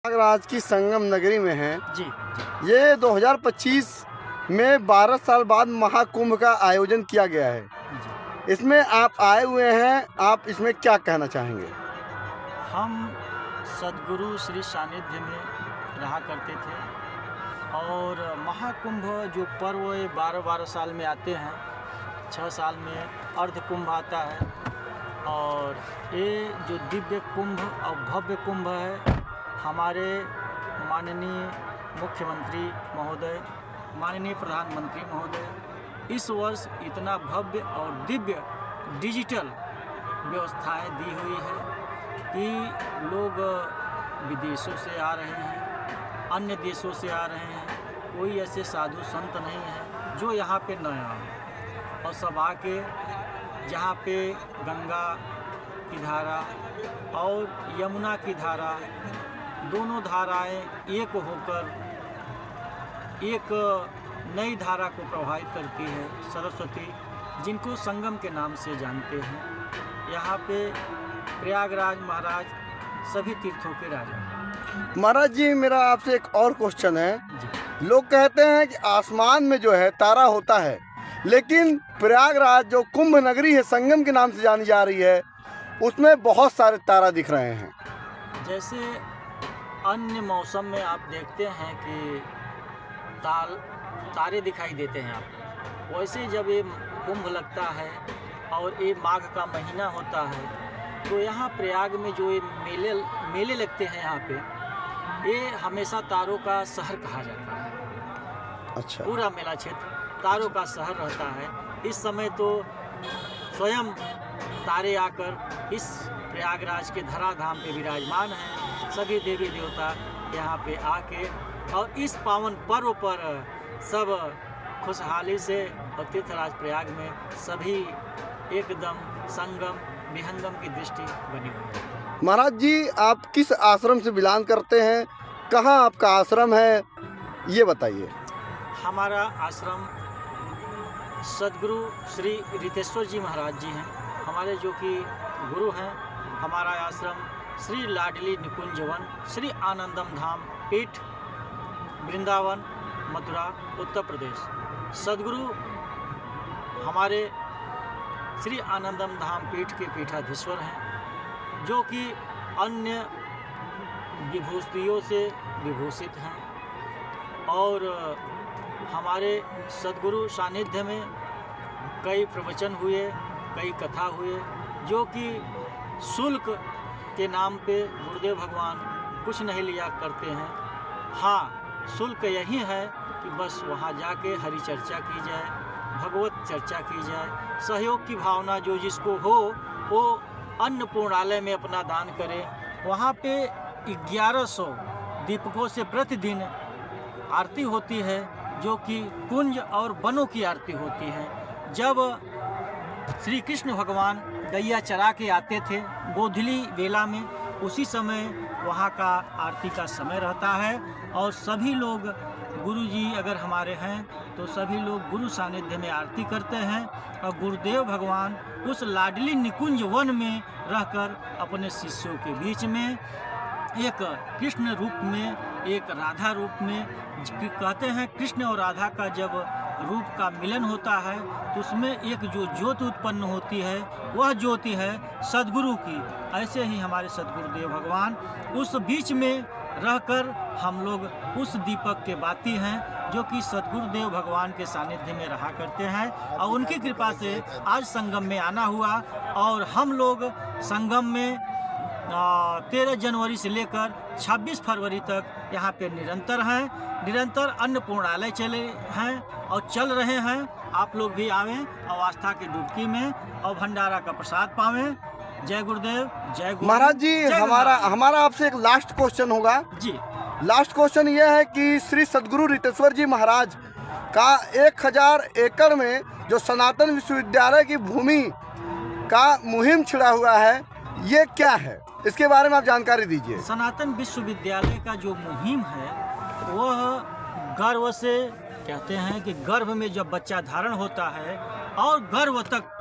प्रयागराज की संगम नगरी में हैं जी। ये 2025 में 12 साल बाद महाकुंभ का आयोजन किया गया है। जी। इसमें आप आए हुए हैं, आप इसमें क्या कहना चाहेंगे? हम सद्गुरु श्री सानिध्य में रहा करते थे और महाकुंभ जो पर्व ये 12-12 साल में आते हैं। 6 साल में अर्ध कुंभ आता है और ये जो दिव्य कुंभ और भव्य कुंभ है, हमारे माननीय मुख्यमंत्री महोदय, माननीय प्रधानमंत्री महोदय इस वर्ष इतना भव्य और दिव्य डिजिटल व्यवस्थाएं दी हुई है कि लोग विदेशों से आ रहे हैं, अन्य देशों से आ रहे हैं। कोई ऐसे साधु संत नहीं है जो यहाँ पे न आए और सब आके जहाँ पे गंगा की धारा और यमुना की धारा, दोनों धाराएं एक होकर एक नई धारा को प्रभावित करती है, सरस्वती, जिनको संगम के नाम से जानते हैं। यहाँ पे प्रयागराज महाराज सभी तीर्थों के राजा हैं। महाराज जी, मेरा आपसे एक और क्वेश्चन है। जी। लोग कहते हैं कि आसमान में जो है तारा होता है, लेकिन प्रयागराज जो कुंभ नगरी है, संगम के नाम से जानी जा रही है, उसमें बहुत सारे तारा दिख रहे हैं। जैसे अन्य मौसम में आप देखते हैं कि तारे दिखाई देते हैं आपको, वैसे जब ये कुंभ लगता है और ये माघ का महीना होता है तो यहाँ प्रयाग में जो ये मेले लगते हैं, यहाँ पे ये हमेशा तारों का शहर कहा जाता है। अच्छा। पूरा मेला क्षेत्र तारों का शहर रहता है। इस समय तो स्वयं तारे आकर इस प्रयागराज के धराधाम पे विराजमान हैं। सभी देवी देवता यहाँ पे आके और इस पावन पर्व पर सब खुशहाली से और तीर्थराज प्रयाग में सभी एकदम संगम विहंगम की दृष्टि बनी हुई है। महाराज जी, आप किस आश्रम से बिलोंग करते हैं? कहाँ आपका आश्रम है, ये बताइए। हमारा आश्रम सद्गुरु श्री रितेश्वर जी महाराज जी हैं, हमारे जो कि गुरु हैं। हमारा आश्रम श्री लाडली निकुंज वन श्री आनंदम धाम पीठ, वृंदावन, मथुरा, उत्तर प्रदेश। सद्गुरु हमारे श्री आनंदम धाम पीठ के पीठाधीश्वर हैं, जो कि अन्य विभूतियों से विभूषित हैं और हमारे सद्गुरु सानिध्य में कई प्रवचन हुए, कई कथा हुए, जो कि शुल्क के नाम पे गुरुदेव भगवान कुछ नहीं लिया करते हैं। हाँ, शुल्क यही है कि बस वहाँ जाके हरि चर्चा की जाए, भगवत चर्चा की जाए। सहयोग की भावना जो जिसको हो वो अन्नपूर्णालय में अपना दान करे। वहाँ पे 1100 दीपकों से प्रतिदिन आरती होती है, जो कि कुंज और वनों की आरती होती है। जब श्री कृष्ण भगवान गैया चरा के आते थे गोधूली वेला में, उसी समय वहाँ का आरती का समय रहता है और सभी लोग, गुरुजी अगर हमारे हैं तो सभी लोग गुरु सानिध्य में आरती करते हैं और गुरुदेव भगवान उस लाडली निकुंज वन में रहकर अपने शिष्यों के बीच में एक कृष्ण रूप में, एक राधा रूप में, कहते हैं कृष्ण और राधा का जब रूप का मिलन होता है तो उसमें एक जो ज्योति उत्पन्न होती है, वह ज्योति है सद्गुरु की। ऐसे ही हमारे सद्गुरुदेव भगवान उस बीच में रहकर हम लोग उस दीपक के बाती हैं, जो कि सद्गुरुदेव भगवान के सानिध्य में रहा करते हैं और उनकी कृपा से आज संगम में आना हुआ और हम लोग संगम में 13 जनवरी से लेकर 26 फरवरी तक यहाँ पे निरंतर अन्नपूर्णालय चले हैं और चल रहे हैं। आप लोग भी आवें और आस्था की डुबकी में और भंडारा का प्रसाद पावें। जय गुरुदेव, जय गुरु। महाराज जी, हमारा आपसे एक लास्ट क्वेश्चन होगा जी। लास्ट क्वेश्चन ये है कि श्री सद्गुरु रितेश्वर जी महाराज का 1000 एकड़ में जो सनातन विश्वविद्यालय की भूमि का मुहिम छिड़ा हुआ है, ये क्या है? इसके बारे में आप जानकारी दीजिए। सनातन विश्वविद्यालय का जो मुहिम है वह गर्भ से, कहते हैं कि गर्भ में जब बच्चा धारण होता है और गर्भ तक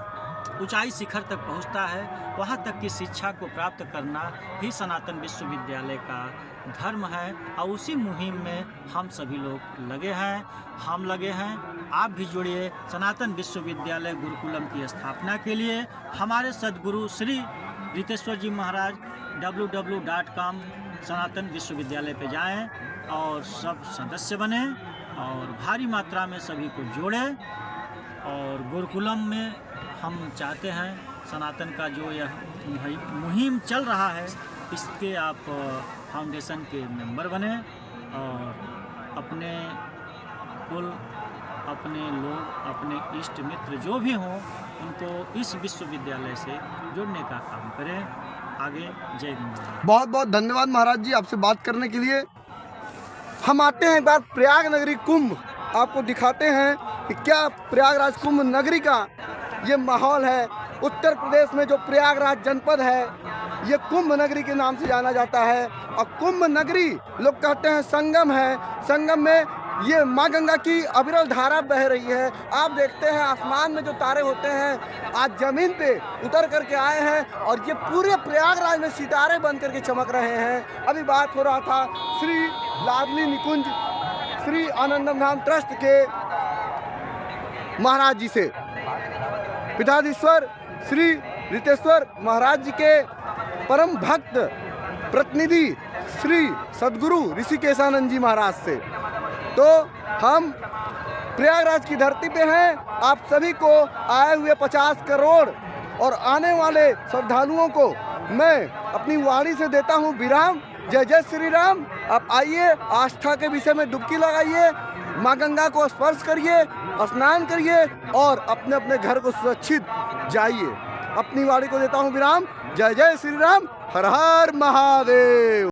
ऊंचाई शिखर तक पहुंचता है, वहां तक की शिक्षा को प्राप्त करना ही सनातन विश्वविद्यालय का धर्म है। और उसी मुहिम में हम सभी लोग लगे हैं, हम लगे हैं। आप भी जुड़िए सनातन विश्वविद्यालय गुरुकुलम की स्थापना के लिए। हमारे सद्गुरु श्री रितेश्वर जी महाराज www.com सनातन विश्वविद्यालय पे जाएं और सब सदस्य बने और भारी मात्रा में सभी को जोड़ें। और गुरुकुलम में हम चाहते हैं सनातन का जो यह मुहिम चल रहा है, इसके आप फाउंडेशन के मेंबर बने और अपने कुल, अपने लोग, अपने इष्ट मित्र जो भी हों, उनको इस विश्वविद्यालय से जोड़ने का काम करें। आगे जय गुरु। बहुत बहुत धन्यवाद महाराज जी आपसे बात करने के लिए। हम आते हैं एक बार प्रयाग नगरी कुंभ, आपको दिखाते हैं कि क्या प्रयागराज कुंभ नगरी का ये माहौल है। उत्तर प्रदेश में जो प्रयागराज जनपद है, ये कुंभ नगरी के नाम से जाना जाता है। और कुंभ नगरी लोग कहते हैं संगम है, संगम में ये माँ गंगा की अविरल धारा बह रही है। आप देखते हैं आसमान में जो तारे होते हैं आज ज़मीन पे उतर करके आए हैं और ये पूरे प्रयागराज में सितारे बन करके चमक रहे हैं। अभी बात हो रहा था श्री लाडली निकुंज श्री आनंदम धाम ट्रस्ट के महाराज जी से, पीठाधीश्वर श्री रितेश्वर महाराज जी के परम भक्त प्रतिनिधि श्री सद्गुरु ऋषिकेशानंद जी महाराज से। तो हम प्रयागराज की धरती पे हैं। आप सभी को आए हुए 50 करोड़ और आने वाले श्रद्धालुओं को मैं अपनी वाणी से देता हूँ विराम। जय जय श्री राम। आप आइए, आस्था के विषय में डुबकी लगाइए, माँ गंगा को स्पर्श करिए, स्नान करिए और अपने अपने घर को सुरक्षित जाइए। अपनी वाणी को देता हूँ विराम। जय जय श्री राम। हर हर महादेव।